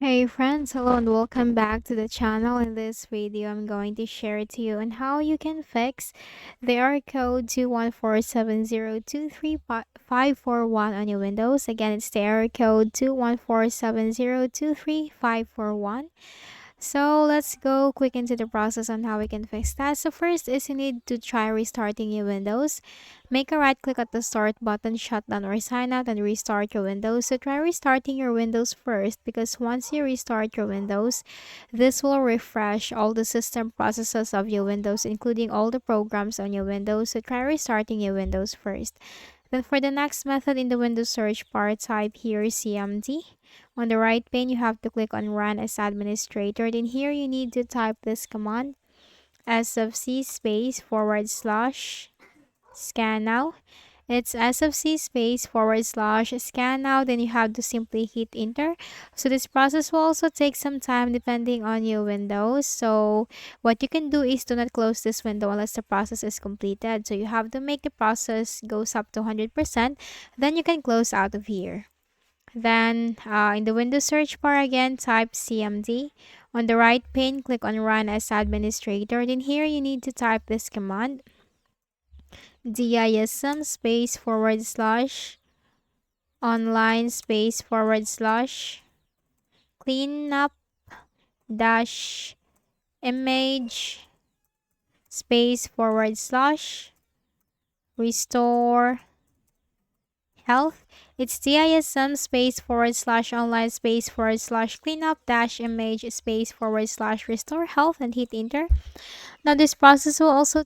Hey friends, hello and welcome back to the channel. In this video, I'm going to share to you on how you can fix the error code 21470235541 on your Windows. Again, it's the error code 21470235541. So let's go quick into the process on how we can fix that. So first is you need to try restarting your Windows. Make a right click at the start button, shut down or sign out and restart your Windows. So try restarting your Windows first because once you restart your Windows, this will refresh all the system processes of your Windows, including all the programs on your Windows. So try restarting your Windows first. Then for the next method in the Windows search bar, type here CMD. On the right pane, you have to click on Run as Administrator. Then here you need to type this command, sfc space forward slash scan now. It's sfc space forward slash scan now. Then you have to simply hit enter. So this process will also take some time depending on your Windows. So what you can do is do not close this window unless the process is completed. So you have to make the process goes up to 100%. Then you can close out of here. Then in the Windows search bar again, type CMD. On the right pane, click on Run as Administrator. Then here you need to type this command, DISM space forward slash online space forward slash cleanup dash image space forward slash restore health. It's DISM space forward slash online space forward slash cleanup dash image space forward slash restore health and hit enter. Now this process will also